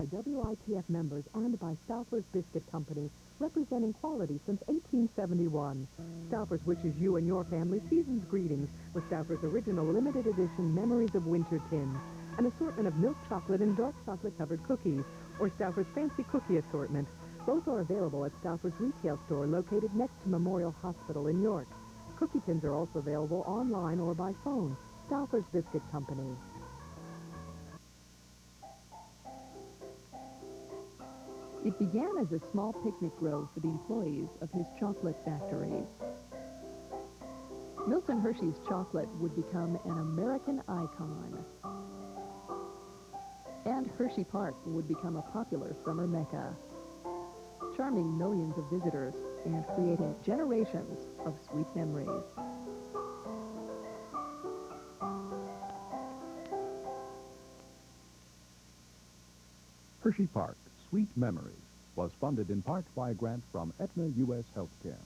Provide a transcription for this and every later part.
by WITF members and by Stouffer's Biscuit Company, representing quality since 1871. Stouffer's wishes you and your family season's greetings with Stouffer's original limited edition Memories of Winter tin, an assortment of milk chocolate and dark chocolate-covered cookies, or Stouffer's fancy cookie assortment. Both are available at Stouffer's retail store located next to Memorial Hospital in York. Cookie tins are also available online or by phone. Stouffer's Biscuit Company. It began as a small picnic grove for the employees of his chocolate factory. Milton Hershey's chocolate would become an American icon. And Hersheypark would become a popular summer mecca, charming millions of visitors and creating generations of sweet memories. Hersheypark, Sweet Memories, was funded in part by a grant from Aetna U.S. Healthcare.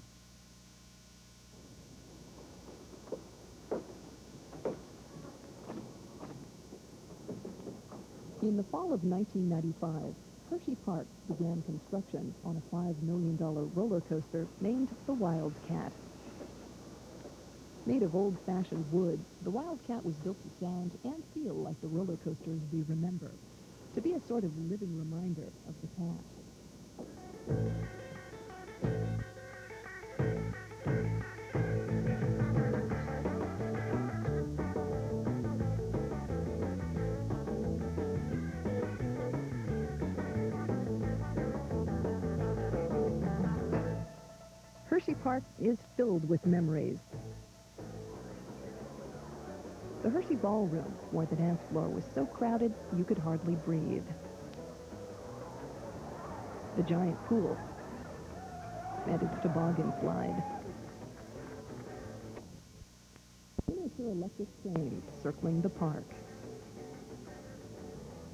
In the fall of 1995, Hersheypark began construction on a $5 million roller coaster named the Wildcat. Made of old-fashioned wood, the Wildcat was built to sound and feel like the roller coasters we remember, to be a sort of living reminder of the past. Hersheypark is filled with memories. The Hershey Ballroom, where the dance floor was so crowded you could hardly breathe. The giant pool and its toboggan slide. Miniature electric trains circling the park.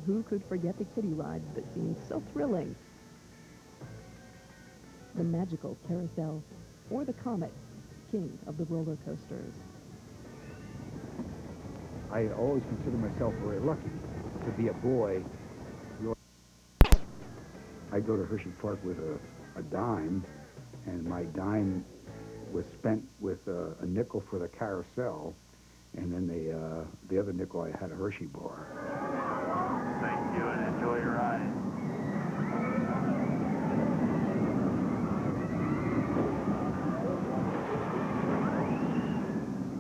Who could forget the kiddie rides that seemed so thrilling? The magical carousel, or the Comet, king of the roller coasters. I always consider myself very lucky to be a boy. I go to Hersheypark with a dime, and my dime was spent with a nickel for the carousel, and then the other nickel I had a Hershey bar. Thank you, and enjoy your ride.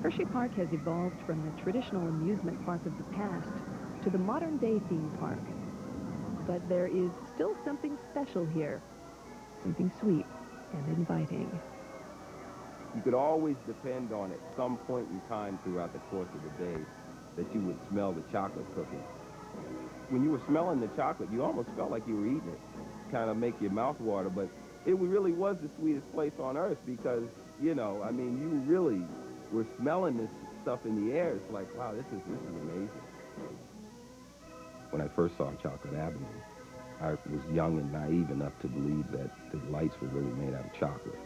Hersheypark has evolved from the traditional amusement park of the past to the modern-day theme park. But there is still something special here, something sweet and inviting. You could always depend on at some point in time throughout the course of the day that you would smell the chocolate cooking. When you were smelling the chocolate, you almost felt like you were eating it. Kind of make your mouth water, but it really was the sweetest place on earth because, you know, I mean, you really were smelling this stuff in the air. It's like, wow, this is amazing. When I first saw Chocolate Avenue, I was young and naive enough to believe that the lights were really made out of chocolate.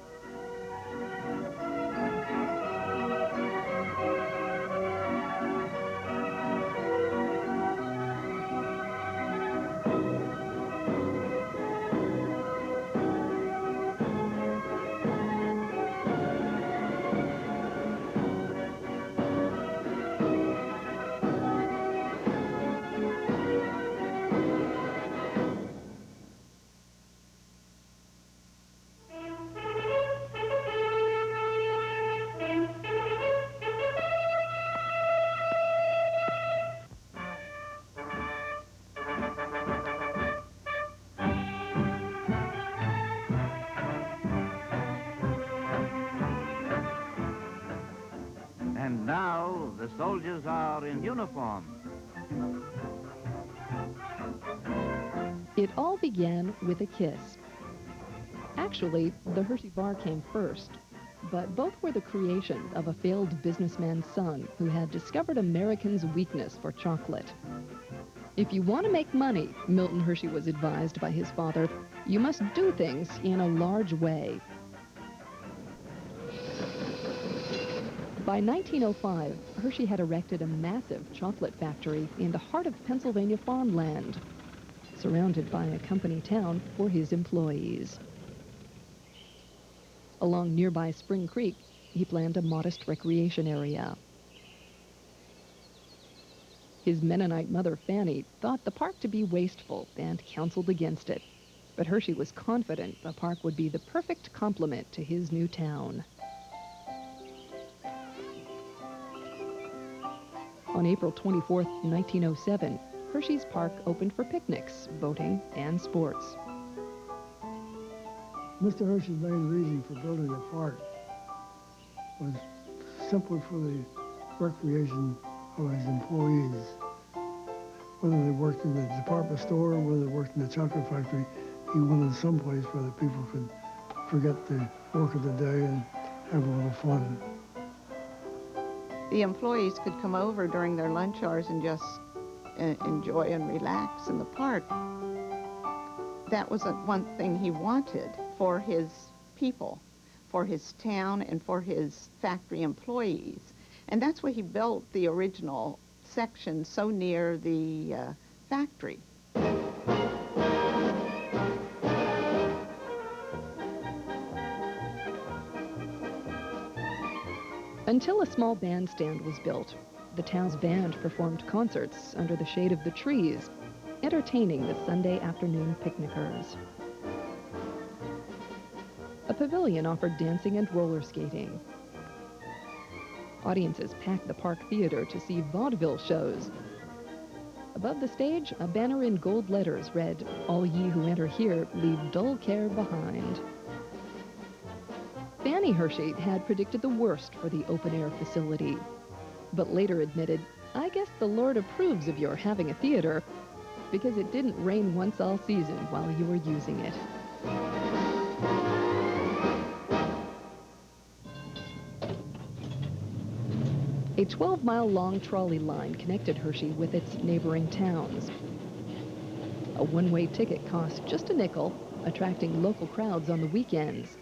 And now the soldiers are in uniform. It all began with a kiss. Actually, the Hershey bar came first, but both were the creation of a failed businessman's son who had discovered Americans' weakness for chocolate. If you want to make money, Milton Hershey was advised by his father, you must do things in a large way. By 1905, Hershey had erected a massive chocolate factory in the heart of Pennsylvania farmland. surrounded by a company town for his employees. Along nearby Spring Creek, he planned a modest recreation area. His Mennonite mother, Fanny, thought the park to be wasteful and counseled against it. But Hershey was confident the park would be the perfect complement to his new town. On April 24, 1907, Hershey's Park opened for picnics, boating, and sports. Mr. Hershey's main reason for building the park was simply for the recreation of his employees. Whether they worked in the department store or whether they worked in the chocolate factory, he wanted some place where the people could forget the work of the day and have a little fun. The employees could come over during their lunch hours and just enjoy and relax in the park. That was one thing he wanted for his people, for his town, and for his factory employees. And that's why he built the original section so near the factory. Until a small bandstand was built, the town's band performed concerts under the shade of the trees, entertaining the Sunday afternoon picnickers. A pavilion offered dancing and roller skating. Audiences packed the Park Theater to see vaudeville shows. Above the stage, a banner in gold letters read, "All ye who enter here leave dull care behind." Fanny Hershey had predicted the worst for the open-air facility, but later admitted, "I guess the Lord approves of your having a theater, because it didn't rain once all season while you were using it." A 12-mile-long trolley line connected Hershey with its neighboring towns. A one-way ticket cost just a nickel, attracting local crowds on the weekends.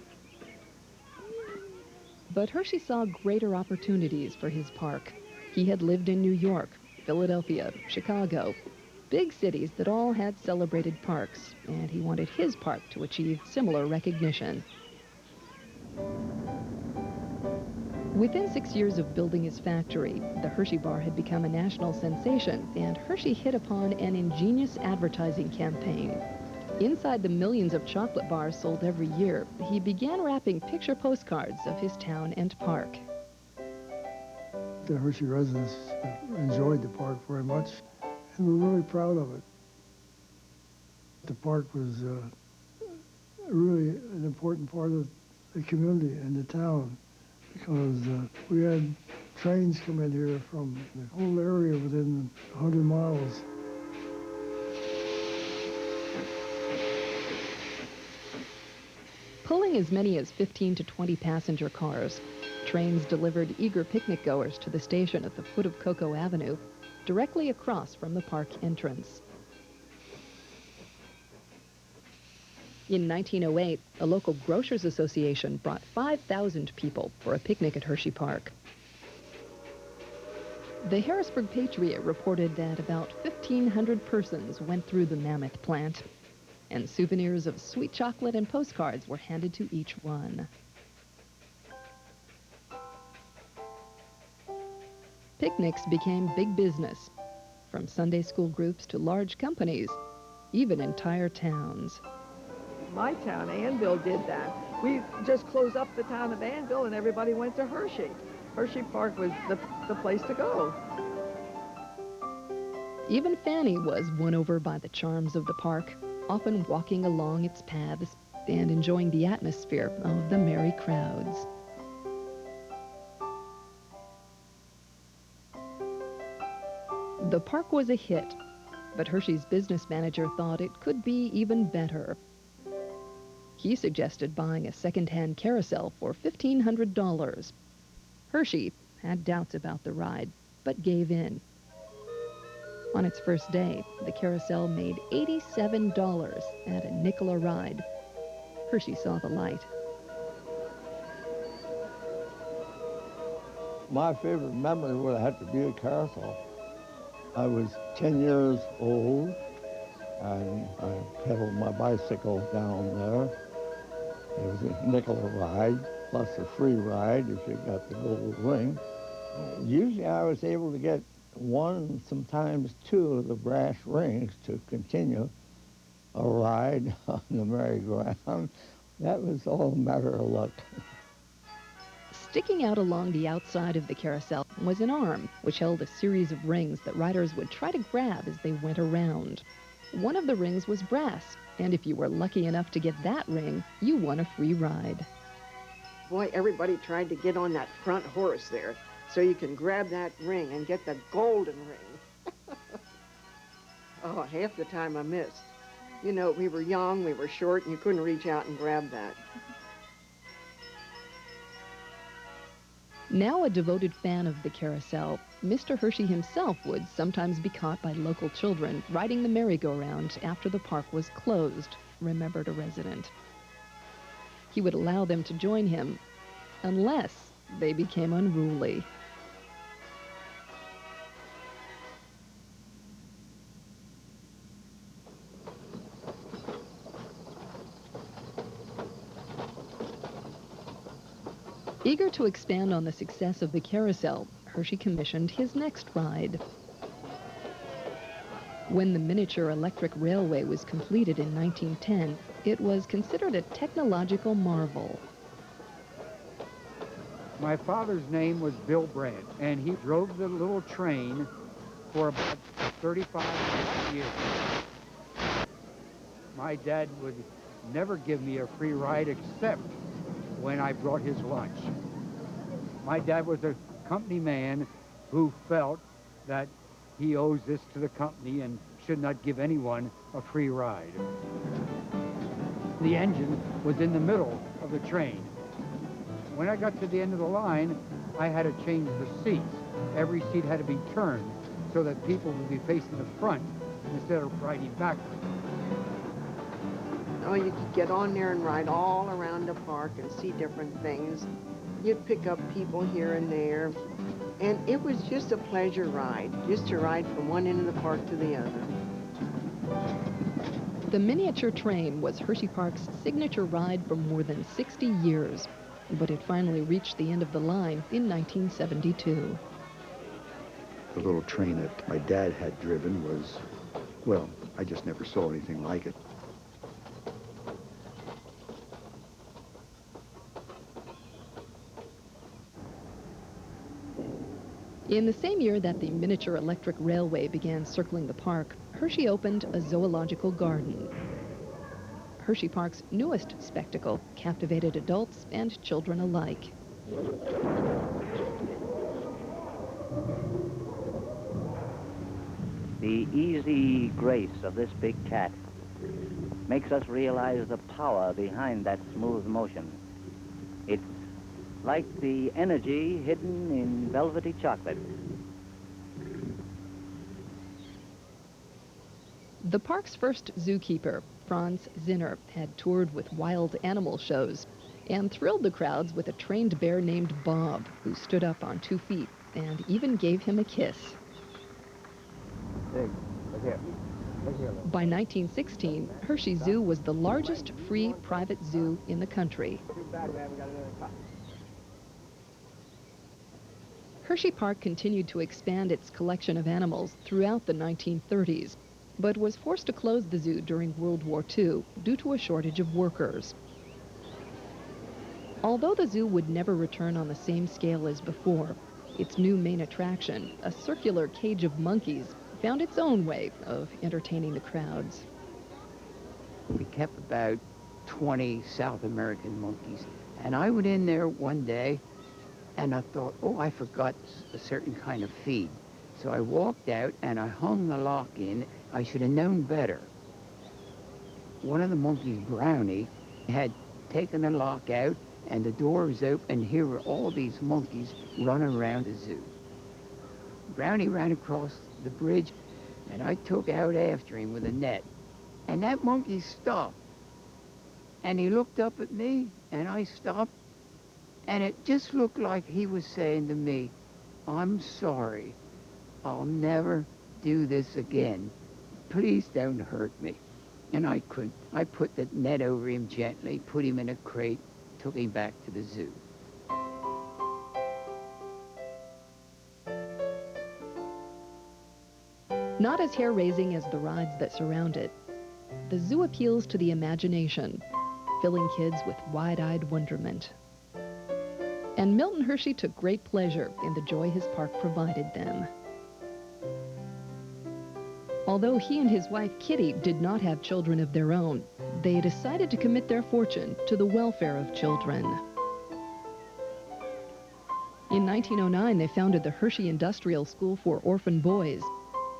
But Hershey saw greater opportunities for his park. He had lived in New York, Philadelphia, Chicago, big cities that all had celebrated parks, and he wanted his park to achieve similar recognition. Within 6 years of building his factory, the Hershey Bar had become a national sensation, and Hershey hit upon an ingenious advertising campaign. Inside the millions of chocolate bars sold every year, he began wrapping picture postcards of his town and park. The Hershey residents enjoyed the park very much, and were really proud of it. The park was really an important part of the community and the town, because we had trains come in here from the whole area within 100 miles. Pulling as many as 15 to 20 passenger cars, trains delivered eager picnic goers to the station at the foot of Cocoa Avenue, directly across from the park entrance. In 1908, a local grocers association brought 5,000 people for a picnic at Hersheypark. The Harrisburg Patriot reported that about 1,500 persons went through the mammoth plant, and souvenirs of sweet chocolate and postcards were handed to each one. Picnics became big business, from Sunday school groups to large companies, even entire towns. My town, Annville, did that. We just closed up the town of Annville and everybody went to Hershey. Hersheypark was the place to go. Even Fanny was won over by the charms of the park, often walking along its paths and enjoying the atmosphere of the merry crowds. The park was a hit, but Hershey's business manager thought it could be even better. He suggested buying a second-hand carousel for $1,500. Hershey had doubts about the ride, but gave in. On its first day, the carousel made $87 at a nickel a ride. Hershey saw the light. My favorite memory would have to be a carousel. I was 10 years old, and I pedaled my bicycle down there. It was a nickel a ride, plus a free ride if you got the gold ring. Usually I was able to get one, sometimes two of the brass rings to continue a ride on the merry-go-round. That was all a matter of luck. Sticking out along the outside of the carousel was an arm, which held a series of rings that riders would try to grab as they went around. One of the rings was brass, and if you were lucky enough to get that ring, you won a free ride. Boy, everybody tried to get on that front horse there so you can grab that ring and get the golden ring. Oh, half the time I missed. You know, we were young, we were short, and you couldn't reach out and grab that. Now a devoted fan of the carousel, Mr. Hershey himself would sometimes be caught by local children riding the merry-go-round after the park was closed, remembered a resident. He would allow them to join him, unless they became unruly. Eager to expand on the success of the carousel, Hershey commissioned his next ride. When the miniature electric railway was completed in 1910, it was considered a technological marvel. My father's name was Bill Brandt, and he drove the little train for about 35 years. My dad would never give me a free ride except when I brought his lunch. My dad was a company man who felt that he owes this to the company and should not give anyone a free ride. The engine was in the middle of the train. When I got to the end of the line, I had to change the seats. Every seat had to be turned so that people would be facing the front instead of riding backwards. Oh, you could get on there and ride all around the park and see different things. You'd pick up people here and there. And it was just a pleasure ride, just to ride from one end of the park to the other. The miniature train was Hersheypark's signature ride for more than 60 years, but it finally reached the end of the line in 1972. The little train that my dad had driven was, well, I just never saw anything like it. In the same year that the miniature electric railway began circling the park, Hershey opened a zoological garden. Hersheypark's newest spectacle captivated adults and children alike. The easy grace of this big cat makes us realize the power behind that smooth motion. It's like the energy hidden in velvety chocolate. The park's first zookeeper, Franz Zinner, had toured with wild animal shows and thrilled the crowds with a trained bear named Bob, who stood up on 2 feet and even gave him a kiss. By 1916, Hershey Zoo was the largest free private zoo in the country. Hersheypark continued to expand its collection of animals throughout the 1930s, but was forced to close the zoo during World War II due to a shortage of workers. Although the zoo would never return on the same scale as before, its new main attraction, a circular cage of monkeys, found its own way of entertaining the crowds. We kept about 20 South American monkeys, and I went in there one day and I thought, oh, I forgot a certain kind of feed. So I walked out and I hung the lock in. I should have known better. One of the monkeys, Brownie, had taken the lock out and the door was open, and here were all these monkeys running around the zoo. Brownie ran across the bridge and I took out after him with a net. And that monkey stopped. And he looked up at me and I stopped. And it just looked like he was saying to me, I'm sorry, I'll never do this again. please don't hurt me. And I couldn't. I put the net over him gently, put him in a crate, took him back to the zoo. Not as hair-raising as the rides that surround it, the zoo appeals to the imagination, filling kids with wide-eyed wonderment. And Milton Hershey took great pleasure in the joy his park provided them. Although he and his wife Kitty did not have children of their own, they decided to commit their fortune to the welfare of children. In 1909, they founded the Hershey Industrial School for Orphan Boys,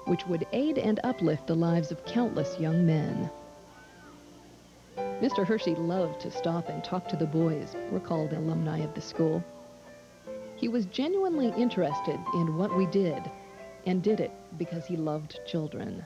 which would aid and uplift the lives of countless young men. Mr. Hershey loved to stop and talk to the boys, recalled alumni of the school. He was genuinely interested in what we did, and did it because he loved children.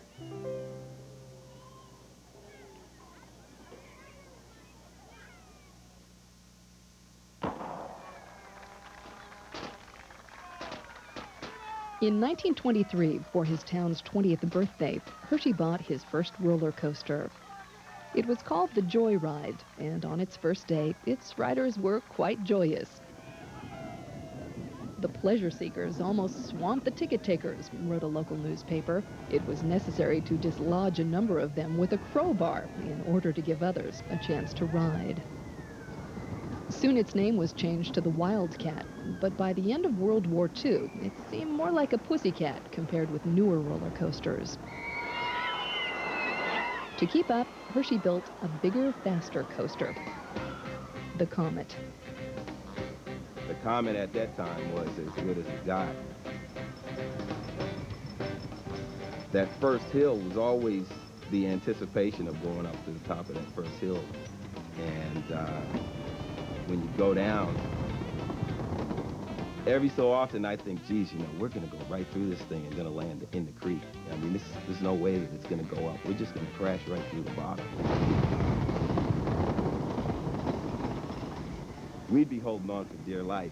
In 1923, for his town's 20th birthday, Hershey bought his first roller coaster. It was called the Joy Ride, and on its first day, its riders were quite joyous. The pleasure seekers almost swamped the ticket takers, wrote a local newspaper. It was necessary to dislodge a number of them with a crowbar in order to give others a chance to ride. Soon its name was changed to the Wildcat, but by the end of World War II, it seemed more like a pussycat compared with newer roller coasters. To keep up, Hershey built a bigger, faster coaster, the Comet. The Comet at that time was as good as it got. That first hill was always the anticipation of going up to the top of that first hill. And when you go down, every so often I think, geez, you know, we're going to go right through this thing and going to land in the creek. I mean, there's no way that it's going to go up. We're just going to crash right through the bottom. We'd be holding on for dear life.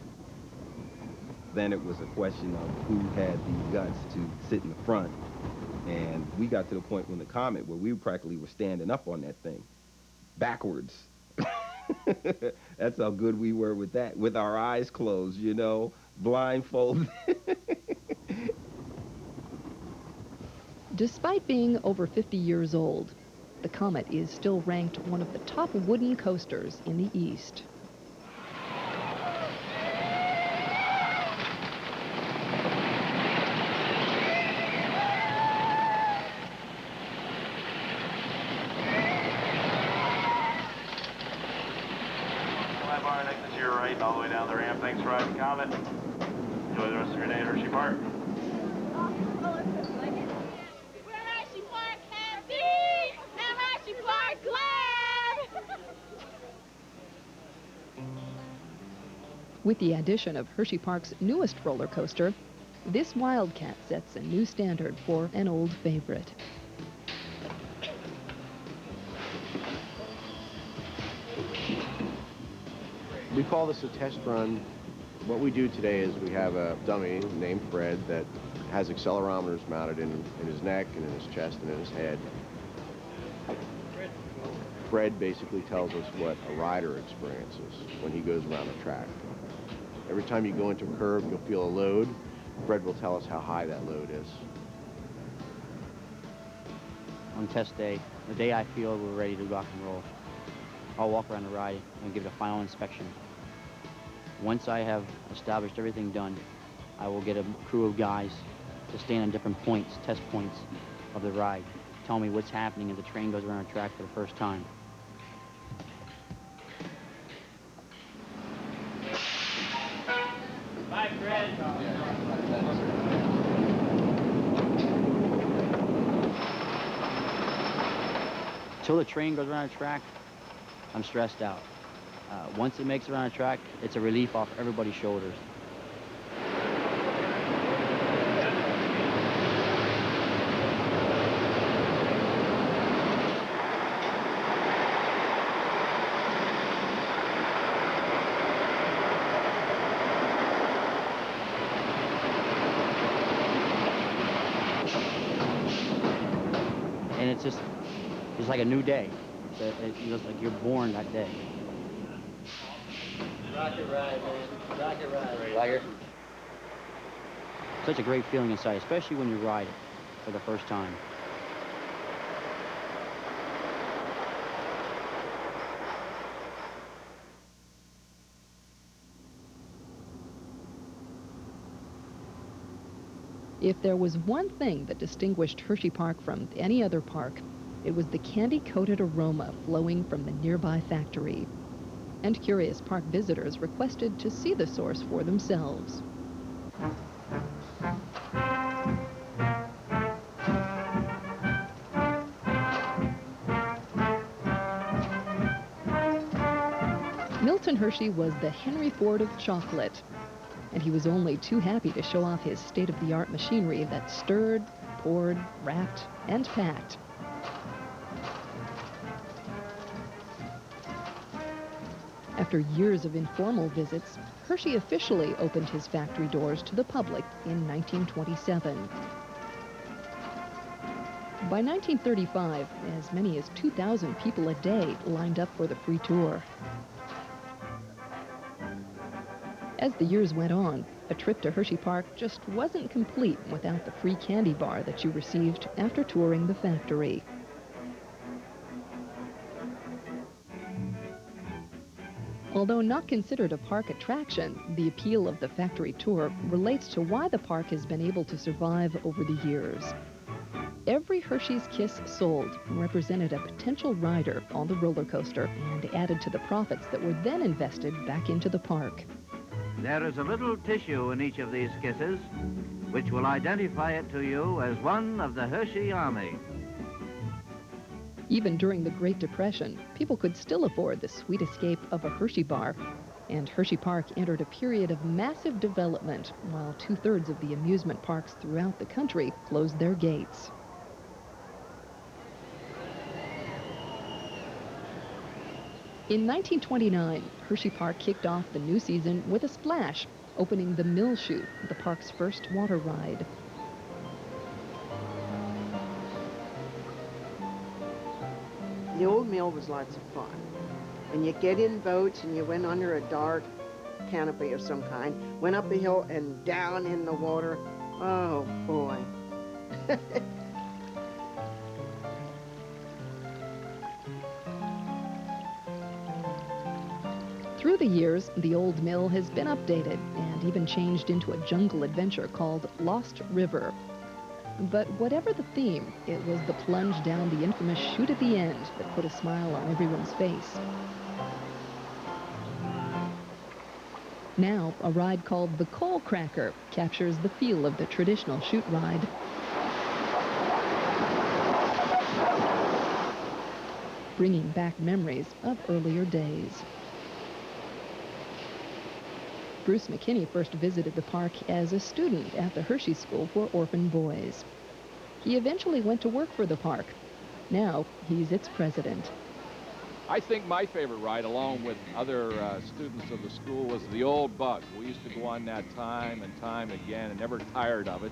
Then it was a question of who had the guts to sit in the front. And we got to the point when the Comet where we practically were standing up on that thing, backwards. That's how good we were with that, with our eyes closed, you know, blindfolded. Despite being over 50 years old, the Comet is still ranked one of the top wooden coasters in the East. All the way down the ramp. Thanks for riding Comet. Enjoy the rest of your day at Hersheypark. We're Hersheypark happy and Hersheypark glad. With the addition of Hersheypark's newest roller coaster, this Wildcat sets a new standard for an old favorite. We call this a test run. What we do today is we have a dummy named Fred that has accelerometers mounted in his neck and in his chest and in his head. Fred basically tells us what a rider experiences when he goes around the track. Every time you go into a curve, you'll feel a load. Fred will tell us how high that load is. On test day, the day I feel we're ready to rock and roll, I'll walk around the ride and give it a final inspection. Once I have established everything done, I will get a crew of guys to stand on different points, test points of the ride, tell me what's happening as the train goes around the track for the first time. Bye, Fred. Until the train goes around the track, I'm stressed out. Once it makes it around the track, it's a relief off everybody's shoulders. it's just like a new day. It's just like you're born that day. Rocket ride, man. Rocket ride. Roger. Such a great feeling inside, especially when you ride for the first time. If there was one thing that distinguished Hersheypark from any other park, it was the candy-coated aroma flowing from the nearby factory. And curious park visitors requested to see the source for themselves. Milton Hershey was the Henry Ford of chocolate, and he was only too happy to show off his state-of-the-art machinery that stirred, poured, wrapped, and packed. After years of informal visits, Hershey officially opened his factory doors to the public in 1927. By 1935, as many as 2,000 people a day lined up for the free tour. As the years went on, a trip to Hersheypark just wasn't complete without the free candy bar that you received after touring the factory. Although not considered a park attraction, the appeal of the factory tour relates to why the park has been able to survive over the years. Every Hershey's Kiss sold represented a potential rider on the roller coaster and added to the profits that were then invested back into the park. There is a little tissue in each of these kisses, which will identify it to you as one of the Hershey Army. Even during the Great Depression, people could still afford the sweet escape of a Hershey bar, and Hersheypark entered a period of massive development, while 2/3 of the amusement parks throughout the country closed their gates. In 1929, Hersheypark kicked off the new season with a splash, opening the Mill Chute, the park's first water ride. The old mill was lots of fun. And you get in boats and you went under a dark canopy of some kind, went up a hill and down in the water. Oh, boy. Through the years, the old mill has been updated and even changed into a jungle adventure called Lost River. But whatever the theme, it was the plunge down the infamous chute at the end that put a smile on everyone's face. Now, a ride called the Coal Cracker captures the feel of the traditional chute ride. Bringing back memories of earlier days. Bruce McKinney first visited the park as a student at the Hershey School for Orphan Boys. He eventually went to work for the park. Now, he's its president. I think my favorite ride, along with other students of the school, was the old bug. We used to go on that time and time again and never tired of it.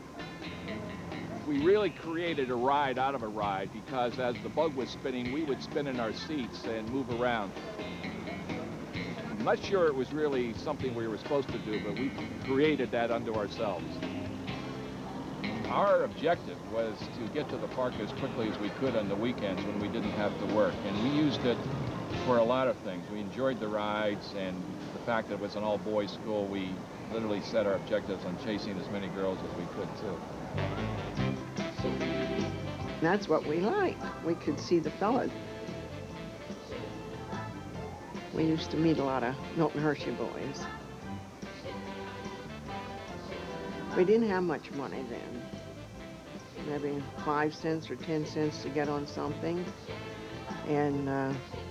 We really created a ride out of a ride because as the bug was spinning, we would spin in our seats and move around. I'm not sure it was really something we were supposed to do, but we created that unto ourselves. Our objective was to get to the park as quickly as we could on the weekends when we didn't have to work, and we used it for a lot of things. We enjoyed the rides, and the fact that it was an all-boys school, we literally set our objectives on chasing as many girls as we could, too. That's what we liked. We could see the fellas. We used to meet a lot of Milton Hershey boys. We didn't have much money then. Maybe 5 cents or 10 cents to get on something. And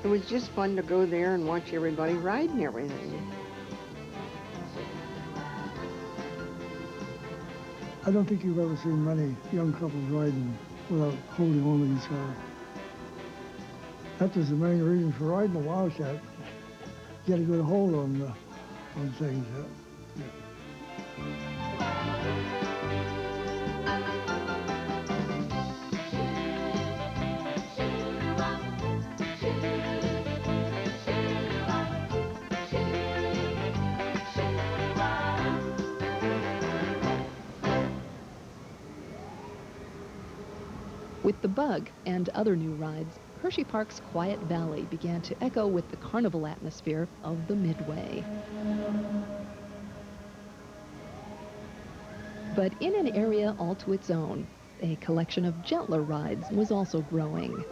it was just fun to go there and watch everybody ride and everything. I don't think you've ever seen many young couples riding without holding on to each other. That was the main reason for riding a Wildcat. Get a good hold on things. With the Bug and other new rides, Hersheypark's quiet valley began to echo with the carnival atmosphere of the Midway. But in an area all to its own, a collection of gentler rides was also growing.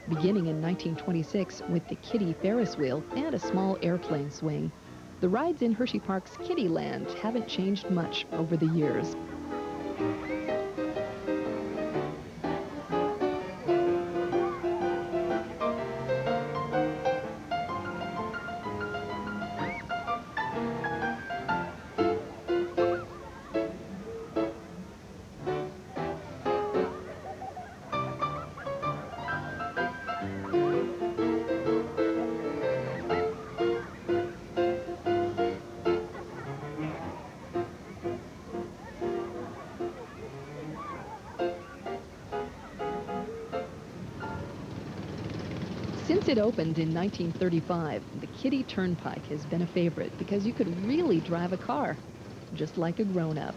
Beginning in 1926 with the Kiddie Ferris wheel and a small airplane swing, the rides in Hersheypark's Kiddieland haven't changed much over the years. Since it opened in 1935, the Kiddie Turnpike has been a favorite because you could really drive a car, just like a grown-up.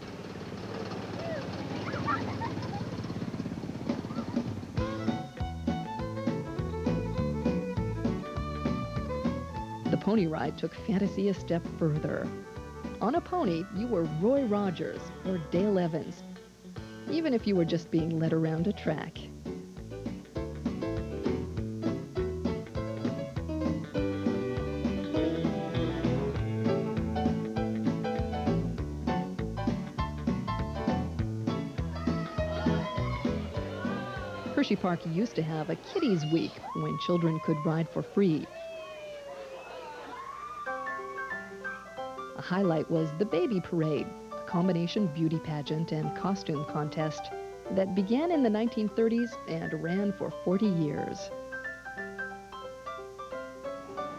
The pony ride took fantasy a step further. On a pony, you were Roy Rogers or Dale Evans, even if you were just being led around a track. Hersheypark used to have a Kiddies Week when children could ride for free. A highlight was the Baby Parade, a combination beauty pageant and costume contest that began in the 1930s and ran for 40 years.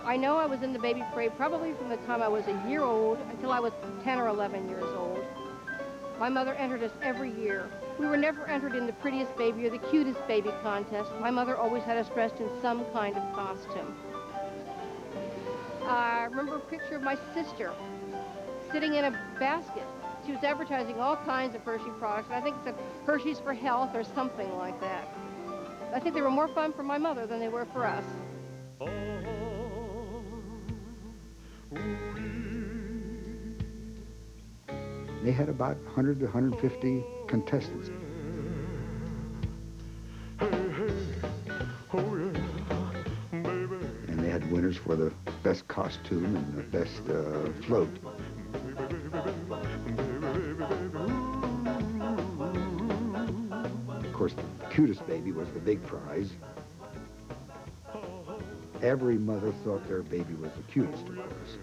I know I was in the Baby Parade probably from the time I was a year old until I was 10 or 11 years old. My mother entered us every year. We were never entered in the prettiest baby or the cutest baby contest. My mother always had us dressed in some kind of costume. I remember a picture of my sister sitting in a basket. She was advertising all kinds of Hershey products, and I think it said Hershey's for Health or something like that. I think they were more fun for my mother than they were for us. They had about 100 to 150 contestants. And they had winners for the best costume and the best float. Of course, the cutest baby was the big prize. Every mother thought their baby was the cutest, of course.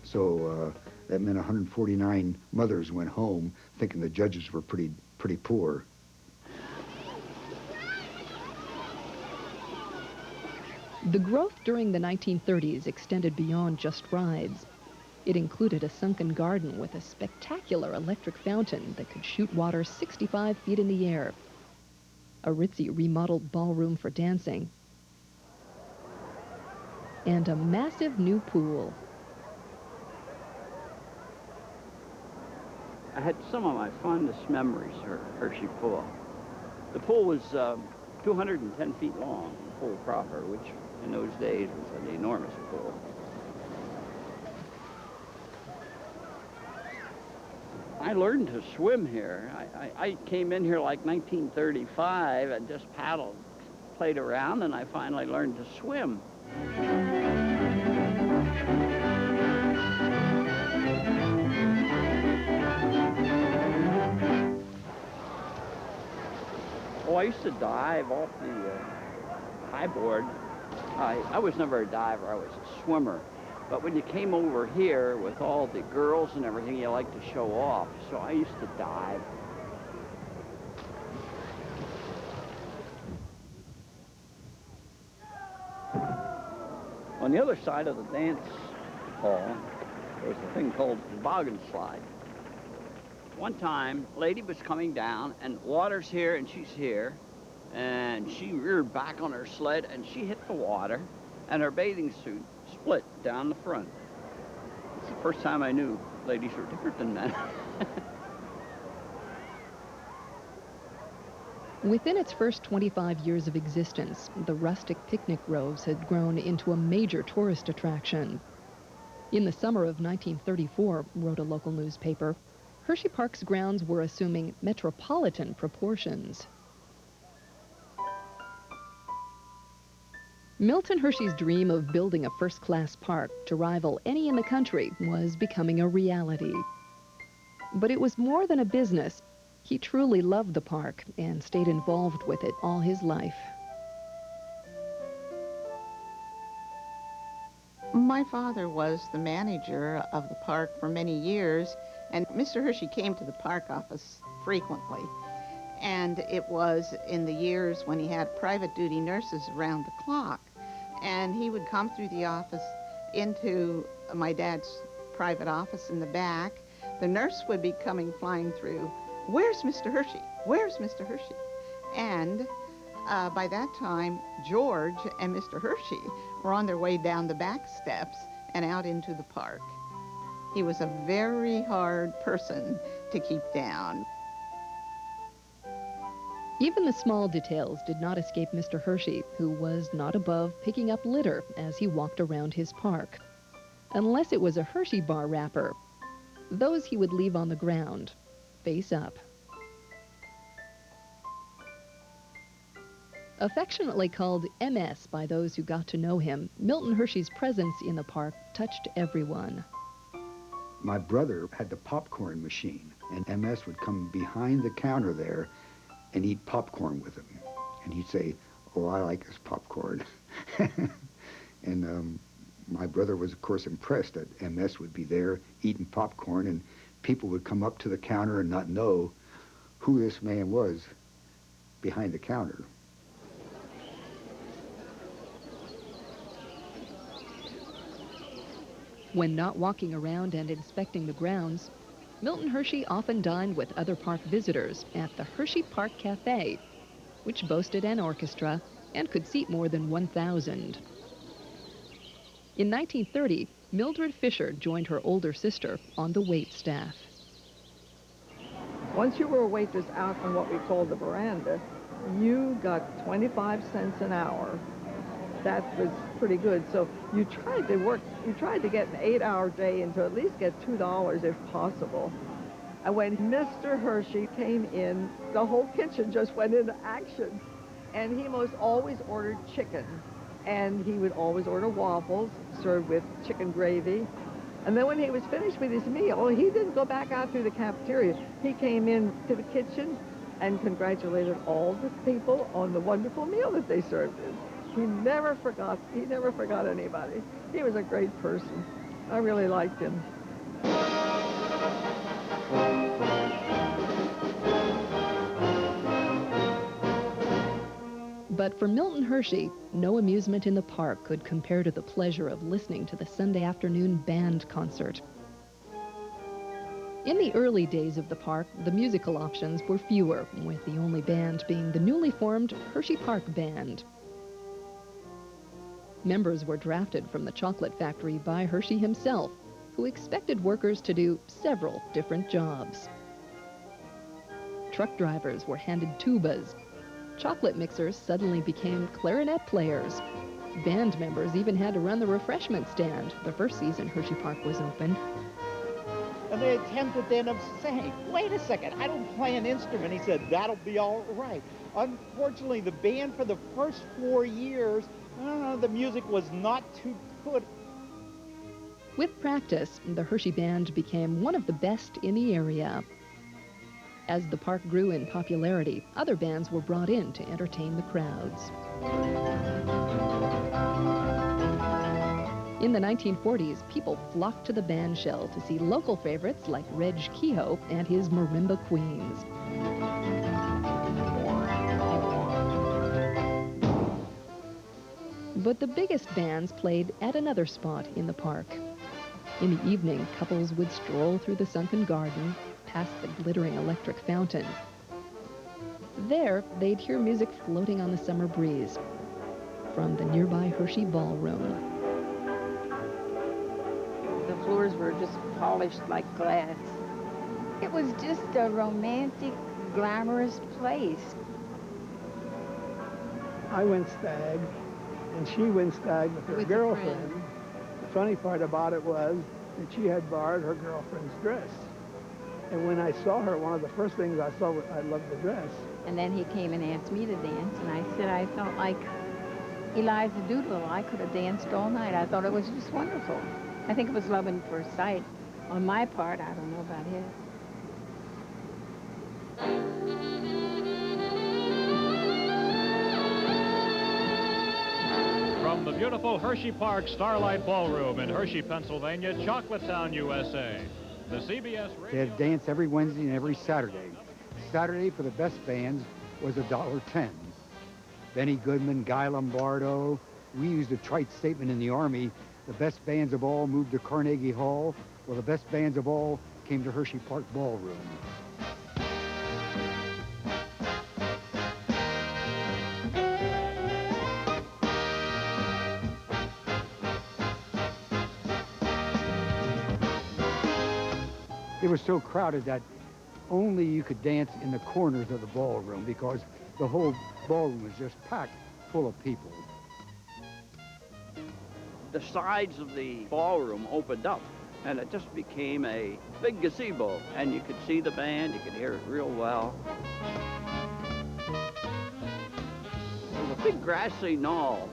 So that meant 149 mothers went home thinking the judges were pretty poor. The growth during the 1930s extended beyond just rides. It included a sunken garden with a spectacular electric fountain that could shoot water 65 feet in the air, a ritzy remodeled ballroom for dancing, and a massive new pool. I had some of my fondest memories of Hershey Pool. The pool was 210 feet long, the pool proper, which in those days was an enormous pool. I learned to swim here. I came in here like 1935 and just paddled, played around, and I finally learned to swim. Oh, I used to dive off the high board. I was never a diver, I was a swimmer. But when you came over here with all the girls and everything, you like to show off. So I used to dive. On the other side of the dance hall, there was a thing called toboggan slide. One time, a lady was coming down, and water's here and she's here, and she reared back on her sled and she hit the water, and her bathing suit split down the front. It's the first time I knew ladies were different than men. Within its first 25 years of existence, the rustic picnic groves had grown into a major tourist attraction. In the summer of 1934, wrote a local newspaper, Hersheypark's grounds were assuming metropolitan proportions. Milton Hershey's dream of building a first-class park to rival any in the country was becoming a reality. But it was more than a business. He truly loved the park and stayed involved with it all his life. My father was the manager of the park for many years, and Mr. Hershey came to the park office frequently. And it was in the years when he had private duty nurses around the clock. And he would come through the office into my dad's private office in the back. The nurse would be coming flying through, "Where's Mr. Hershey? Where's Mr. Hershey?" And by that time, George and Mr. Hershey were on their way down the back steps and out into the park. He was a very hard person to keep down. Even the small details did not escape Mr. Hershey, who was not above picking up litter as he walked around his park. Unless it was a Hershey bar wrapper, those he would leave on the ground, face up. Affectionately called MS by those who got to know him, Milton Hershey's presence in the park touched everyone. My brother had the popcorn machine, and MS would come behind the counter there and eat popcorn with him. And he'd say, "Oh, I like this popcorn." And my brother was, of course, impressed that MS would be there eating popcorn, and people would come up to the counter and not know who this man was behind the counter. When not walking around and inspecting the grounds, Milton Hershey often dined with other park visitors at the Hersheypark Cafe, which boasted an orchestra and could seat more than 1,000. In 1930, Mildred Fisher joined her older sister on the wait staff. Once you were a waitress out on what we called the veranda, you got 25 cents an hour. That was pretty good. So you tried to get an 8-hour day and to at least get $2 if possible. And when Mr. Hershey came in, the whole kitchen just went into action. And he most always ordered chicken. And he would always order waffles served with chicken gravy. And then when he was finished with his meal, he didn't go back out through the cafeteria. He came in to the kitchen and congratulated all the people on the wonderful meal that they served him. He never forgot anybody. He was a great person. I really liked him. But for Milton Hershey, no amusement in the park could compare to the pleasure of listening to the Sunday afternoon band concert. In the early days of the park, the musical options were fewer, with the only band being the newly formed Hersheypark Band. Members were drafted from the chocolate factory by Hershey himself, who expected workers to do several different jobs. Truck drivers were handed tubas. Chocolate mixers suddenly became clarinet players. Band members even had to run the refreshment stand the first season Hersheypark was open. And they attempted then of saying, "Wait a second, I don't play an instrument." He said, "That'll be all right." Unfortunately, the band for the first 4 years, the music was not too good. With practice, the Hershey Band became one of the best in the area. As the park grew in popularity, other bands were brought in to entertain the crowds. In the 1940s, people flocked to the band shell to see local favorites like Reg Kehoe and his Marimba Queens. But the biggest bands played at another spot in the park. In the evening, couples would stroll through the sunken garden, past the glittering electric fountain. There, they'd hear music floating on the summer breeze from the nearby Hershey Ballroom. The floors were just polished like glass. It was just a romantic, glamorous place. I went stag, and she went stag with her With a girlfriend. friend. The funny part about it was that she had borrowed her girlfriend's dress. And when I saw her, one of the first things I saw was I loved the dress. And then he came and asked me to dance, and I said I felt like Eliza Doolittle. I could have danced all night. I thought it was just wonderful. I think it was love at first sight. On my part, I don't know about his. From the beautiful Hersheypark Starlight Ballroom in Hershey, Pennsylvania, Chocolatetown, USA, the CBS They had a dance every Wednesday and every Saturday. Saturday for the best bands was $1.10. Benny Goodman, Guy Lombardo. We used a trite statement in the Army, the best bands of all moved to Carnegie Hall. Well, the best bands of all came to Hersheypark Ballroom. It was so crowded that only you could dance in the corners of the ballroom because the whole ballroom was just packed full of people. The sides of the ballroom opened up, and it just became a big gazebo, and you could see the band, you could hear it real well. There was a big grassy knoll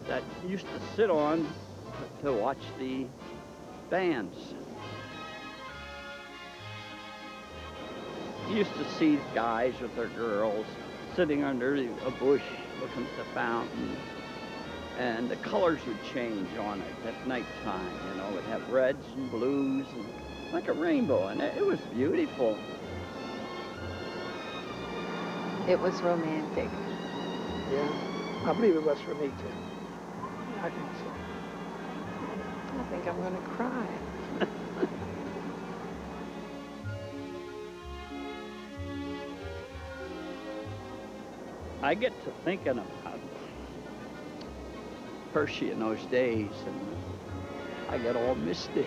that you used to sit on to watch the bands. You used to see guys with their girls sitting under a bush looking at the fountain, and the colors would change on it at nighttime. You know, it'd have reds and blues and like a rainbow, and it was beautiful. It was romantic. Yeah, I believe it was for me too. I think so. I think I'm going to cry. I get to thinking about Hershey in those days, and I get all misty.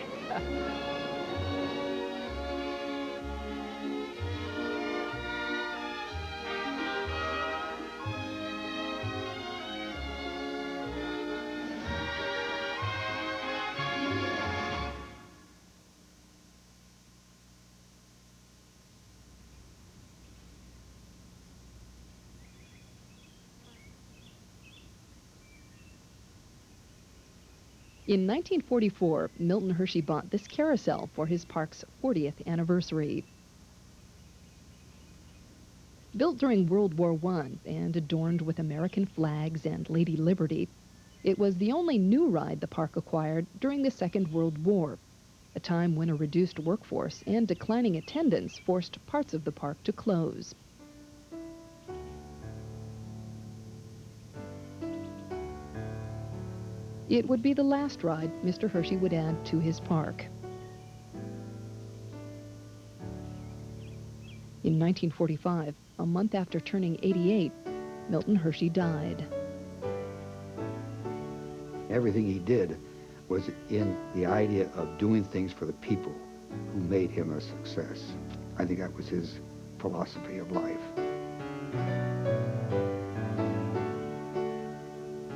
In 1944, Milton Hershey bought this carousel for his park's 40th anniversary. Built during World War I and adorned with American flags and Lady Liberty, it was the only new ride the park acquired during the Second World War, a time when a reduced workforce and declining attendance forced parts of the park to close. It would be the last ride Mr. Hershey would add to his park. In 1945, a month after turning 88, Milton Hershey died. Everything he did was in the idea of doing things for the people who made him a success. I think that was his philosophy of life.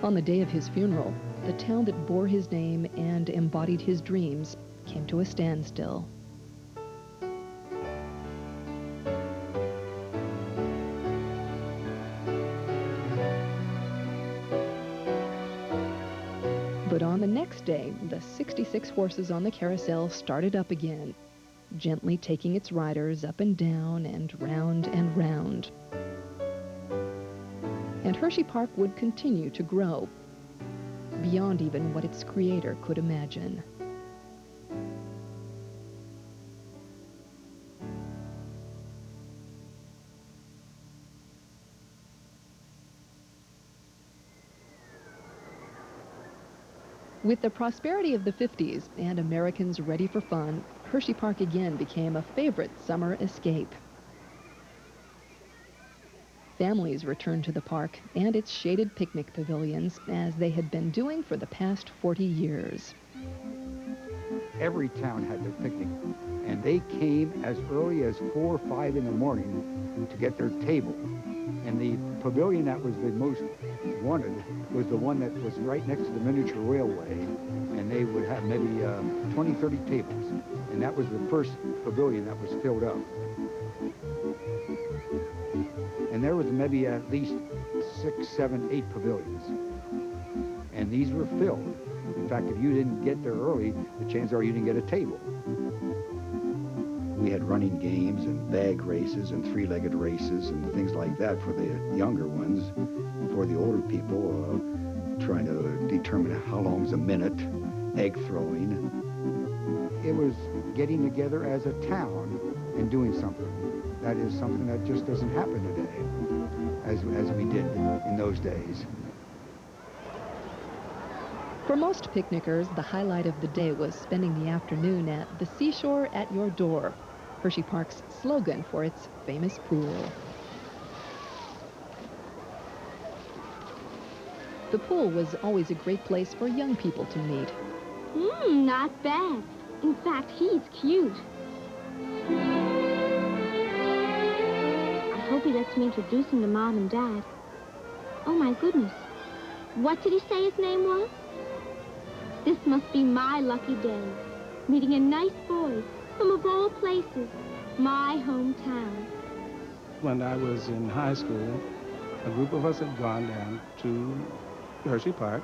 On the day of his funeral, the town that bore his name and embodied his dreams came to a standstill. But on the next day, the 66 horses on the carousel started up again, gently taking its riders up and down and round and round. And Hersheypark would continue to grow, beyond even what its creator could imagine. With the prosperity of the 50s and Americans ready for fun, Hersheypark again became a favorite summer escape. Families returned to the park and its shaded picnic pavilions as they had been doing for the past 40 years. Every town had their picnic, and they came as early as 4 or 5 in the morning to get their table. And the pavilion that was the most wanted was the one that was right next to the miniature railway, and they would have maybe 20, 30 tables. And that was the first pavilion that was filled up. And there was maybe at least 6, 7, 8 pavilions. And these were filled. In fact, if you didn't get there early, the chances are you didn't get a table. We had running games and bag races and three-legged races and things like that for the younger ones. For the older people, trying to determine how long's a minute, egg throwing. It was getting together as a town and doing something. That is something that just doesn't happen today, as we did in those days. For most picnickers, the highlight of the day was spending the afternoon at the seashore at your door, Hersheypark's slogan for its famous pool. The pool was always a great place for young people to meet. Not bad. In fact, he's cute. I hope he lets me introduce him to Mom and Dad. Oh, my goodness. What did he say his name was? This must be my lucky day, meeting a nice boy from, of all places, my hometown. When I was in high school, a group of us had gone down to Hersheypark,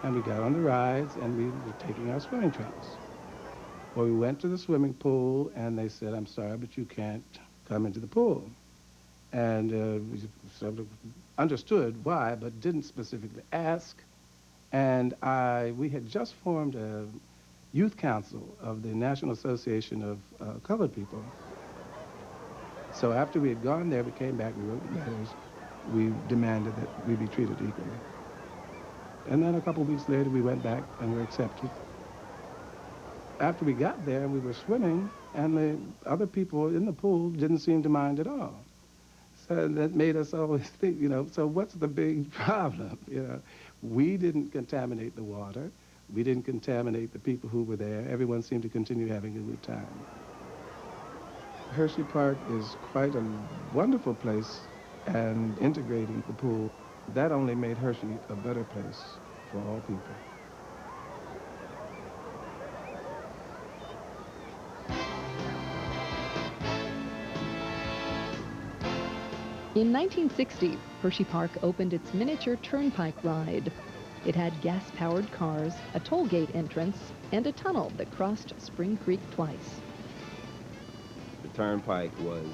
and we got on the rides, and we were taking our swimming trunks. Well, we went to the swimming pool, and they said, "I'm sorry, but you can't come into the pool." And we sort of understood why, but didn't specifically ask. And we had just formed a youth council of the National Association of Colored People. So after we had gone there, we came back, we wrote letters, we demanded that we be treated equally. And then a couple of weeks later, we went back and were accepted. After we got there, we were swimming, and the other people in the pool didn't seem to mind at all. So that made us always think, so what's the big problem, We didn't contaminate the water. We didn't contaminate the people who were there. Everyone seemed to continue having a good time. Hersheypark is quite a wonderful place, and integrating the pool, that only made Hershey a better place for all people. In 1960, Hersheypark opened its miniature turnpike ride. It had gas-powered cars, a toll gate entrance, and a tunnel that crossed Spring Creek twice. The turnpike was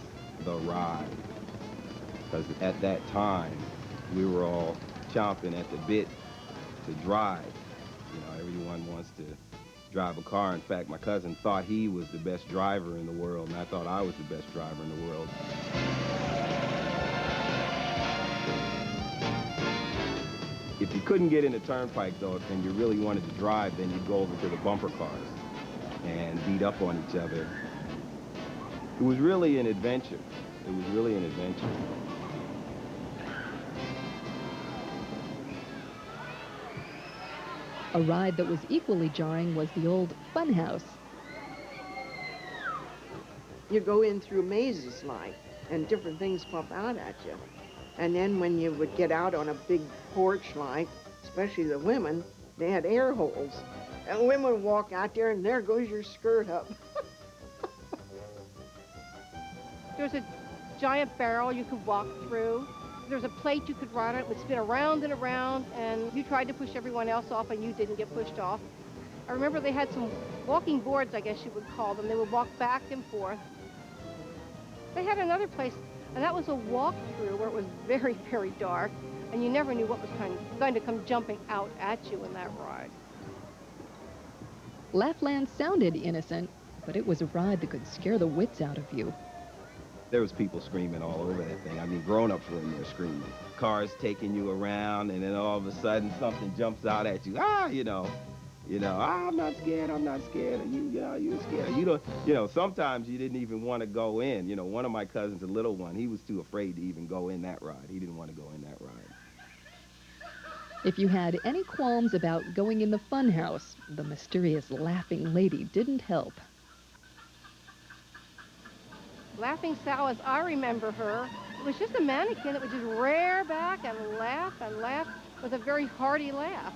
the ride, because at that time, we were all chomping at the bit to drive. Everyone wants to drive a car. In fact, my cousin thought he was the best driver in the world, and I thought I was the best driver in the world. If you couldn't get in the turnpike, though, and you really wanted to drive, then you'd go over to the bumper cars and beat up on each other. It was really an adventure. It was really an adventure. A ride that was equally jarring was the old funhouse. You go in through mazes like, and different things pop out at you. And then when you would get out on a big porch like, especially the women, they had air holes. And women would walk out there and there goes your skirt up. There was a giant barrel you could walk through. There was a plate you could ride on. It would spin around and around, and you tried to push everyone else off and you didn't get pushed off. I remember they had some walking boards, I guess you would call them. They would walk back and forth. They had another place, and that was a walk-through where it was very, very dark, and you never knew what was going to come jumping out at you in that ride. Laughland sounded innocent, but it was a ride that could scare the wits out of you. There was people screaming all over that thing. I mean, grown-ups were in there screaming. Cars taking you around, and then all of a sudden something jumps out at you. I'm not scared, I'm not scared. You're scared. Sometimes you didn't even want to go in. One of my cousins, a little one, he was too afraid to even go in that ride. He didn't want to go in that ride. If you had any qualms about going in the funhouse, the mysterious laughing lady didn't help. Laughing Sal, as I remember her, was just a mannequin that would just rear back and laugh with a very hearty laugh.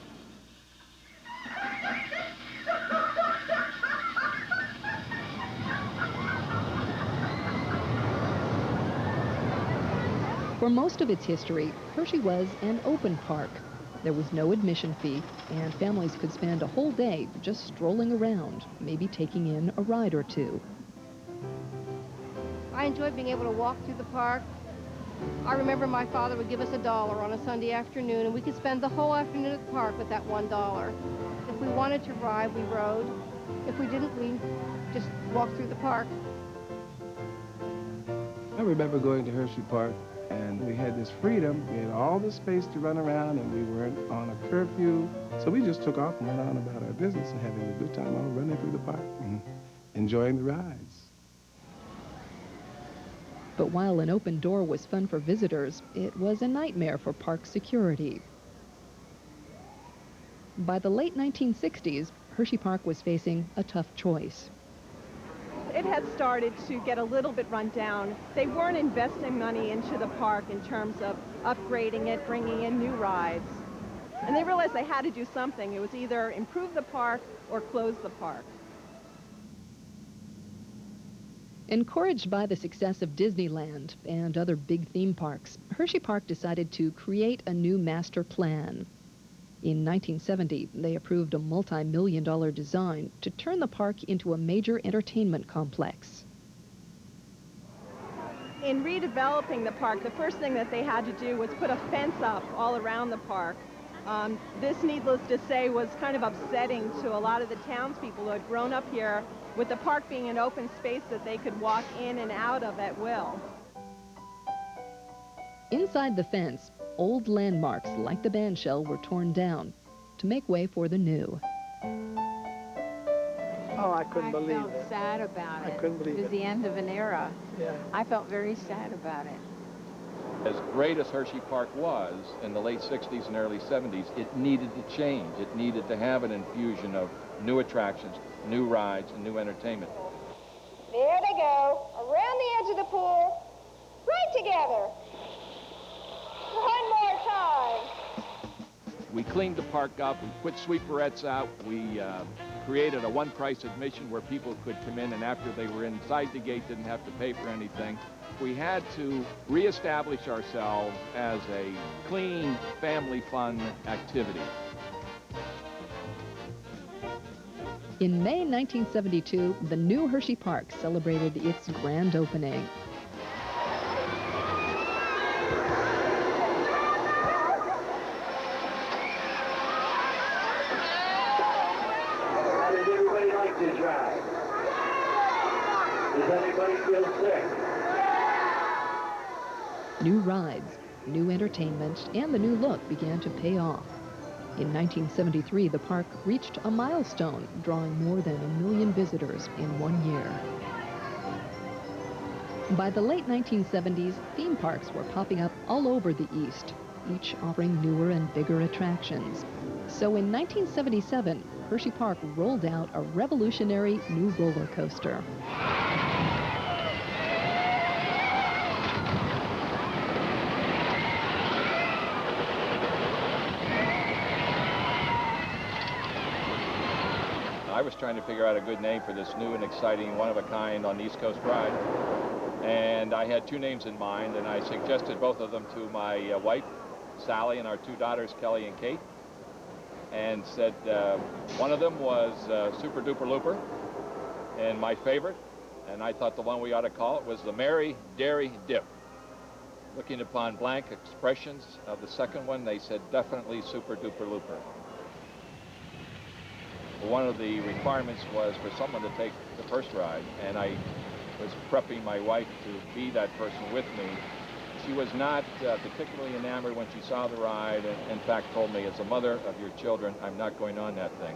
For most of its history, Hershey was an open park. There was no admission fee, and families could spend a whole day just strolling around, maybe taking in a ride or two. I enjoyed being able to walk through the park. I remember my father would give us $1 on a Sunday afternoon, and we could spend the whole afternoon at the park with that $1. If we wanted to ride, we rode. If we didn't, we just walked through the park. I remember going to Hersheypark, and we had this freedom. We had all the space to run around, and we weren't on a curfew. So we just took off and went on about our business and having a good time all running through the park and enjoying the rides. But while an open door was fun for visitors, it was a nightmare for park security. By the late 1960s, Hersheypark was facing a tough choice. It had started to get a little bit run down. They weren't investing money into the park in terms of upgrading it, bringing in new rides. And they realized they had to do something. It was either improve the park or close the park. Encouraged by the success of Disneyland and other big theme parks, Hersheypark decided to create a new master plan. In 1970, they approved a multi-million-dollar design to turn the park into a major entertainment complex. In redeveloping the park, the first thing that they had to do was put a fence up all around the park. This, needless to say, was kind of upsetting to a lot of the townspeople who had grown up here with the park being an open space that they could walk in and out of at will. Inside the fence, old landmarks like the bandshell were torn down to make way for the new. Oh, I couldn't believe it. I felt sad about it. I couldn't believe it. It was the end of an era. Yeah. I felt very sad about it. As great as Hersheypark was in the late 60s and early 70s, it needed to change. It needed to have an infusion of new attractions, new rides, and new entertainment. There they go, around the edge of the pool, right together. One more time. We cleaned the park up, we put sweeperettes out, we created a one-price admission where people could come in and after they were inside the gate didn't have to pay for anything. We had to reestablish ourselves as a clean, family fun activity. In May 1972, the new Hersheypark celebrated its grand opening. How does everybody like this ride? Does anybody feel sick? New rides, new entertainment, and the new look began to pay off. In 1973, the park reached a milestone, drawing more than 1 million visitors in 1 year. By the late 1970s, theme parks were popping up all over the East, each offering newer and bigger attractions. So in 1977, Hersheypark rolled out a revolutionary new roller coaster. I was trying to figure out a good name for this new and exciting, one-of-a-kind on East Coast ride. And I had 2 names in mind, and I suggested both of them to my wife, Sally, and our 2 daughters, Kelly and Kate, and said one of them was Super Duper Looper, and my favorite, and I thought the one we ought to call it was the Mary Dairy Dip. Looking upon blank expressions of the second one, they said definitely Super Duper Looper. One of the requirements was for someone to take the first ride, and I was prepping my wife to be that person with me. She was not particularly enamored when she saw the ride, and in fact told me, as a mother of your children, I'm not going on that thing.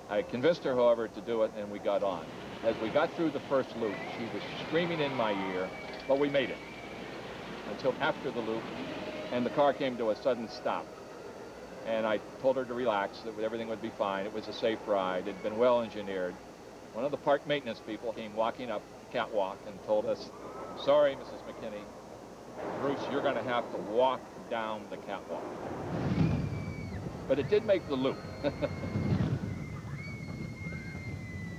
I convinced her, however, to do it, and we got on. As we got through the first loop, she was screaming in my ear, but we made it until after the loop, and the car came to a sudden stop. And I told her to relax, that everything would be fine. It was a safe ride. It had been well engineered. One of the park maintenance people came walking up the catwalk and told us, "Sorry, Mrs. McKinney, Bruce, you're going to have to walk down the catwalk." But it did make the loop.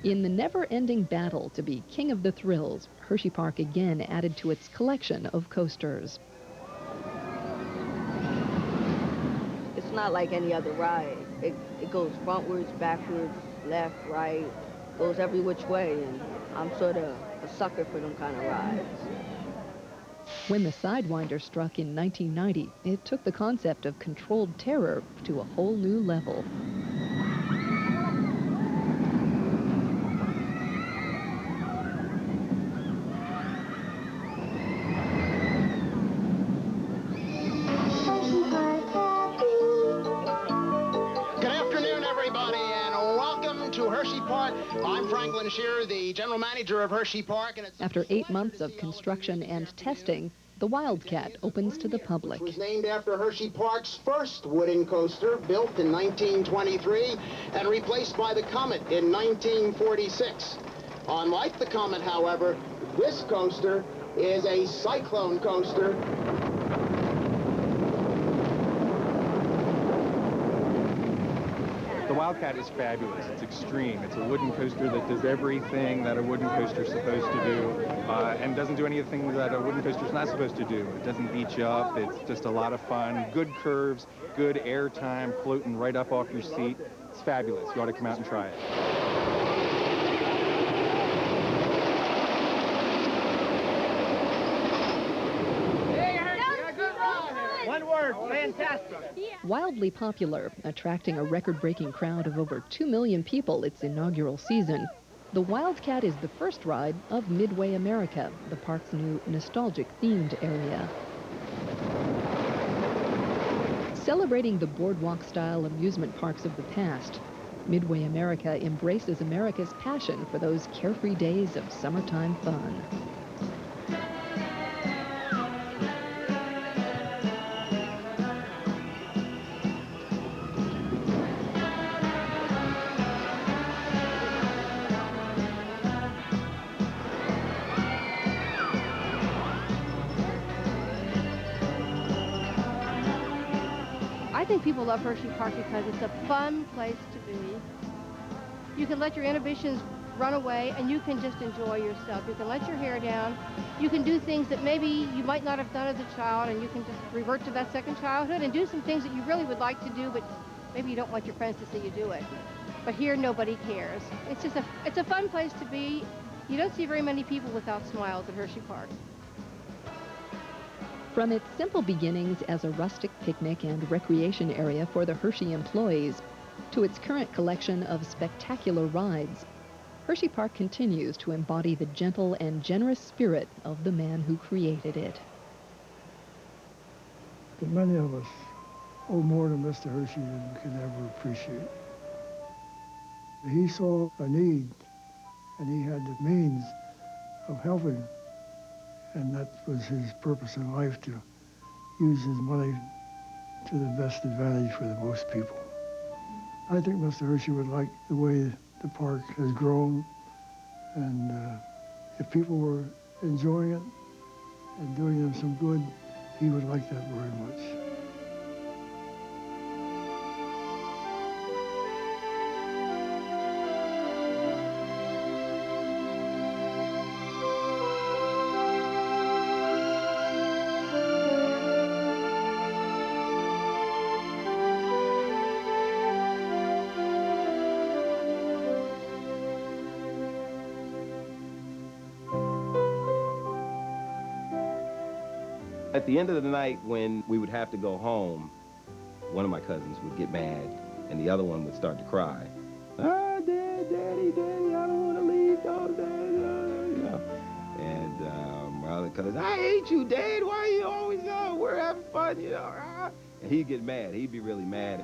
In the never-ending battle to be king of the thrills, Hersheypark again added to its collection of coasters. It's not like any other ride. It goes frontwards, backwards, left, right, goes every which way, and I'm sort of a sucker for them kind of rides. When the Sidewinder struck in 1990, it took the concept of controlled terror to a whole new level. The general manager of Hersheypark, and After 8 months of construction and testing, the Wildcat opens to the public. It was named after Hersheypark's first wooden coaster, built in 1923 and replaced by the Comet in 1946. Unlike the Comet, however, this coaster is a cyclone coaster. The Wildcat is fabulous. It's extreme. It's a wooden coaster that does everything that a wooden coaster is supposed to do, and doesn't do anything that a wooden coaster is not supposed to do. It doesn't beat you up. It's just a lot of fun. Good curves, good air time, floating right up off your seat. It's fabulous. You ought to come out and try it. One word, fantastic. Wildly popular, attracting a record-breaking crowd of over 2 million people its inaugural season, the Wildcat is the first ride of Midway America, the park's new nostalgic-themed area. Celebrating the boardwalk-style amusement parks of the past, Midway America embraces America's passion for those carefree days of summertime fun. I think people love Hersheypark because it's a fun place to be. You can let your inhibitions run away and you can just enjoy yourself. You can let your hair down. You can do things that maybe you might not have done as a child, and you can just revert to that second childhood and do some things that you really would like to do, but maybe you don't want your friends to see you do it. But here, nobody cares. It's a fun place to be. You don't see very many people without smiles at Hersheypark. From its simple beginnings as a rustic picnic and recreation area for the Hershey employees, to its current collection of spectacular rides, Hersheypark continues to embody the gentle and generous spirit of the man who created it. But many of us owe more to Mr. Hershey than we can ever appreciate. He saw a need, and he had the means of helping. And that was his purpose in life, to use his money to the best advantage for the most people. I think Mr. Hershey would like the way the park has grown, and if people were enjoying it and doing them some good, he would like that very much. At the end of the night, when we would have to go home, one of my cousins would get mad, and the other one would start to cry. "Ah, Dad, Daddy, Daddy, I don't want to leave, no, Dad," you know. And my other cousin, "I hate you, Dad. Why are you always we're having fun, you know." And he'd get mad. He'd be really mad.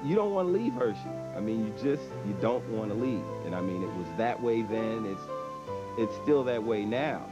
You don't want to leave Hershey. I mean, you don't want to leave. And I mean, it was that way then. It's still that way now.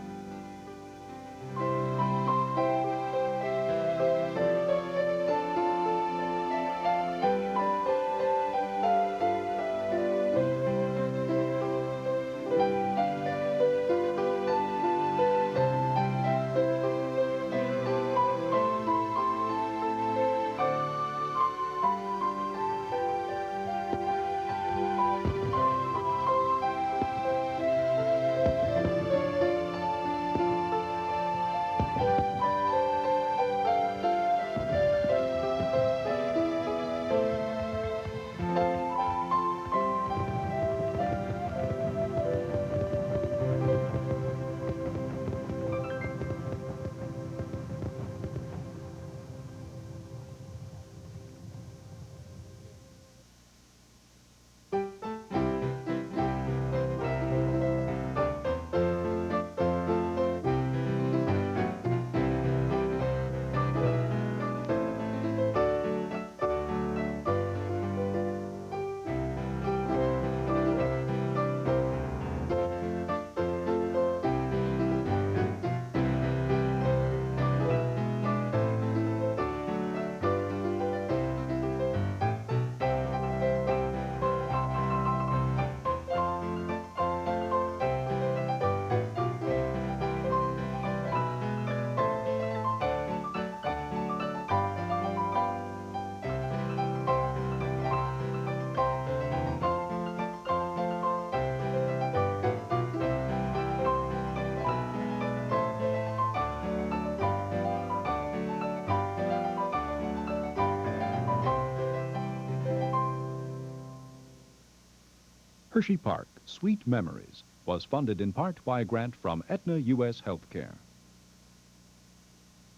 Hersheypark, Sweet Memories was funded in part by a grant from Aetna U.S. Healthcare.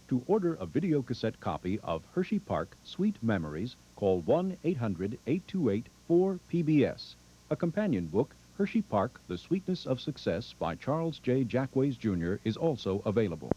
To order a videocassette copy of Hersheypark, Sweet Memories, call 1-800-828-4PBS. A companion book, Hersheypark, The Sweetness of Success by Charles J. Jackways, Jr. is also available.